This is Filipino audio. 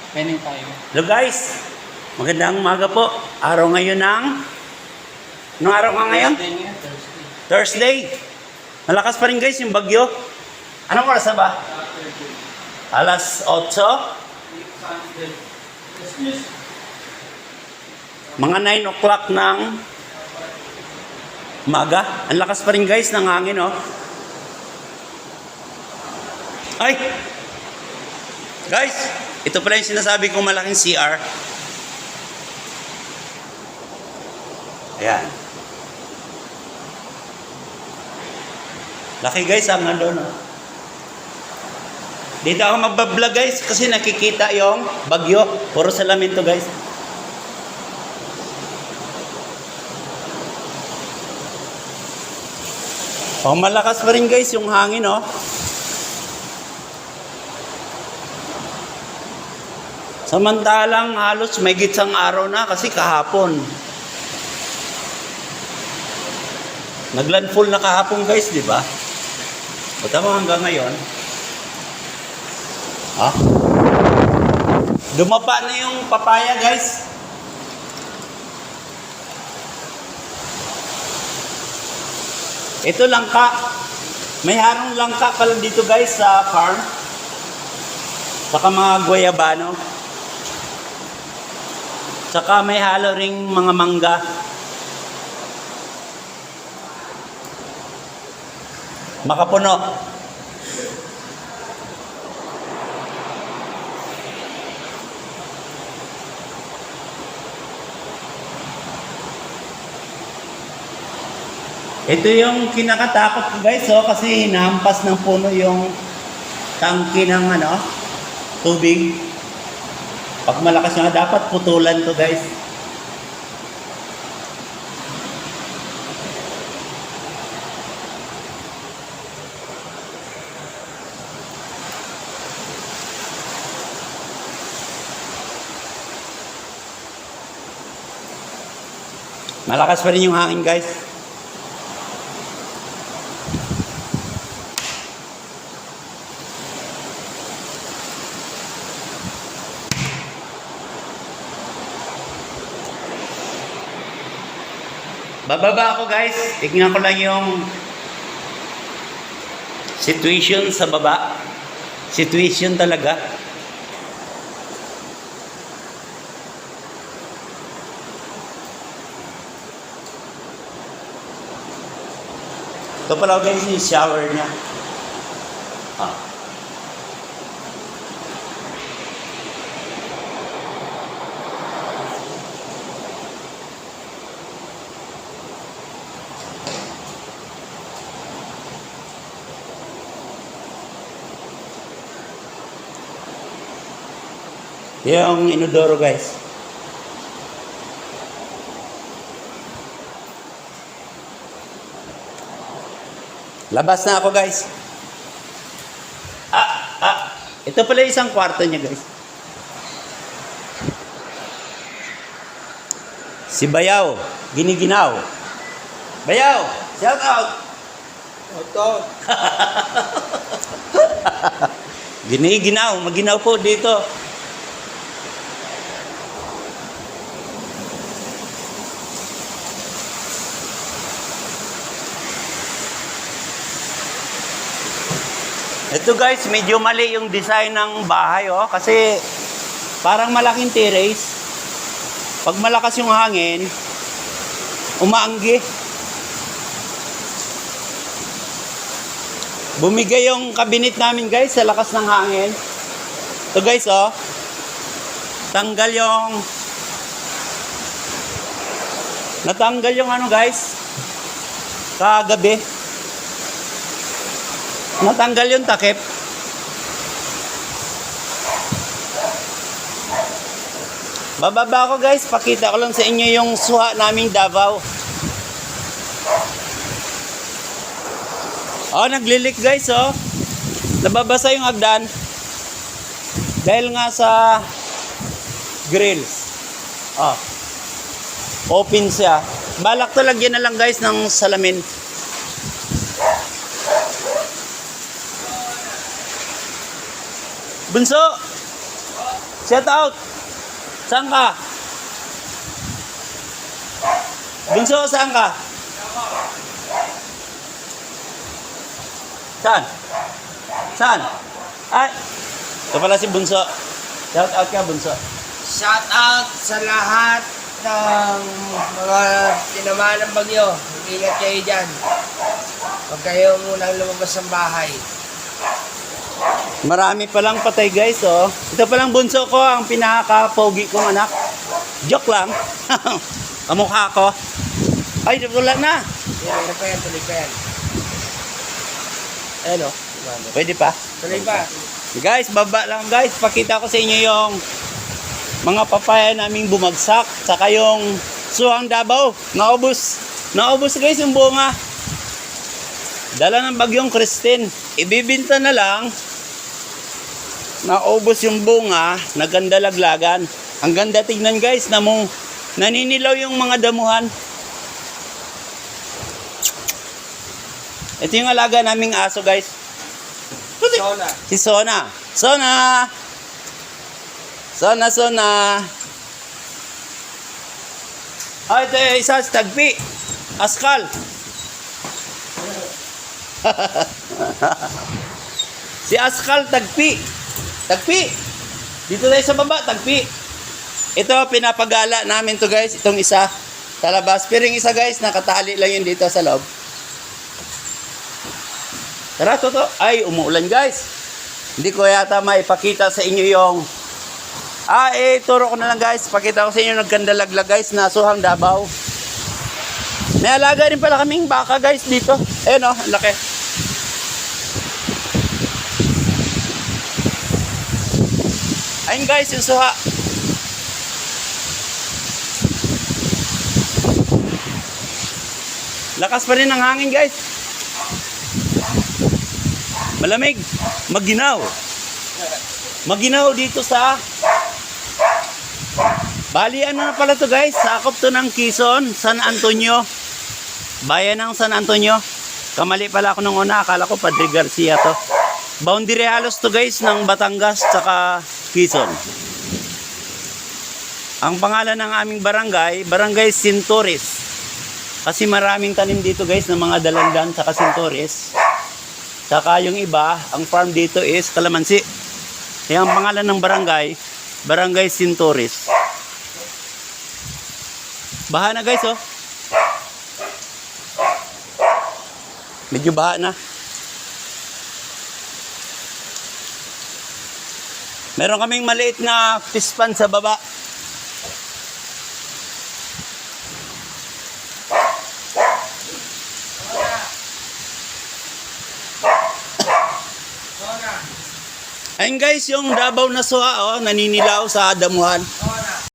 Penny tayo. Hello guys, magandang umaga po. Araw ngayon ng... Anong araw nga ngayon? Thursday. Malakas pa rin guys yung bagyo. Anong oras na ba? Alas 8? Mga 9 o'clock ng umaga. Ang lakas pa rin guys ng hangin, oh. Ay! Guys, ito pala yung sinasabi kong malaking CR. Ayan. Laki guys, ang nandun, oh. Dito ako magbablog guys kasi nakikita yung bagyo. Puro salamin to guys. Oh, malakas pa rin guys yung hangin, oh. Samantalang halos may gitsang araw na kasi kahapon. Naglandfall na kahapon guys, di ba? Ba't ako hanggang ngayon? Ha? Dumapa na yung papaya guys. Ito langka. May harong langka pala dito guys sa farm. Saka mga guayabano. Saka may halo ring mga mangga. Makapuno. Ito yung kinakatakot ko guys, oh, kasi hinahampas ng puno yung tangke ng tubig. Pag malakas nga dapat putulan to guys. Malakas pa rin yung hangin guys. Bababa ako guys. Tignan ko lang yung situation sa baba. Situation talaga. Ito pala guys yung shower niya. Ah. Yung inodoro guys. Labas na ako guys. Ito pala isang kwarto niya guys. Si Bayaw, Giniginaw. Bayaw, shout out. Shout out. Giniginaw, maginaw po dito. Ito guys, medyo mali yung design ng bahay, oh, kasi parang malaking terrace. Pag malakas yung hangin, umaanggi. Bumigay yung cabinet namin guys sa lakas ng hangin. Ito guys, oh. Natanggal yung guys. Kagabi. Natanggal yung takip. Bababa ko guys, pakita ko lang sa inyo yung suha naming Davao. Oh, naglilik guys, oh. Nababasa yung hagdan. Dahil nga sa grills. Oh. Open siya. Balak to lagyan na lang guys ng salamin. Bunso! Shout out. Saan ka? Bunso, saan ka? Saan? Saan? Ay, ito pala si Bunso. Shout out ka, Bunso. Shout out sa lahat ng mga tinamaan ng bagyo. Ingat kayo dyan. Huwag kayo munang lumabas ng bahay. Marami palang patay guys, oh. Ito palang bunso ko, ang pinaka-pogi kong anak. Joke lang. Kamukha ko. Ay, wala na. Yan, pa yan, tuloy pa yan. Ayan o. Pwede pa. Tuloy pa. Guys, baba lang guys. Pakita ko sa inyo yung mga papaya naming bumagsak. Saka yung suhang Davao. Naubos. Naubos guys yung bunga. Dala ng bagyong Christine. Ibibinta na lang. Naubos yung bunga. Naganda laglagan. Ang ganda tignan guys. Naninilaw yung mga damuhan. Ito yung alaga naming aso guys. Sona. Si Sona. Sona! Sona, Sona. Ah, ito yung isa si Tagpi. Askal. Si Askal Tagpi. Tagpi. Dito tayo sa baba, Tagpi. Ito, pinapagala namin to guys. Itong isa. Talabas. Pero yung isa guys, nakatali lang yun dito sa loob. Tara, toto. Ay, umuulan guys. Hindi ko yata maipakita sa inyo yung... turo ko na lang guys. Pakita ko sa inyo nagkandalaglag guys na suhang Davao. May alaga rin pala kaming baka guys dito. Ayun o, ang laki. Ayun guys, yung suha. Lakas pa rin ang hangin guys. Malamig. Maginaw. Maginaw dito sa... Bali, ano na pala to guys? Sakop to ng Quezon, San Antonio. Bayan ng San Antonio. Kamali pala ako nung una. Akala ko Padre Garcia to. Boundary halos to guys ng Batangas tsaka Quezon. Ang pangalan ng aming barangay, Barangay Sintores. Kasi maraming tanim dito guys ng mga dalandan tsaka Sintores. Tsaka yung iba, ang farm dito is Kalamansi. Kaya ang pangalan ng barangay, Barangay Sintores. Baha na guys, oh. Medyo baha na. Meron kaming maliit na fish pond sa baba. Ayun guys, yung Davao na suha, oh, naninilaw sa damuhan.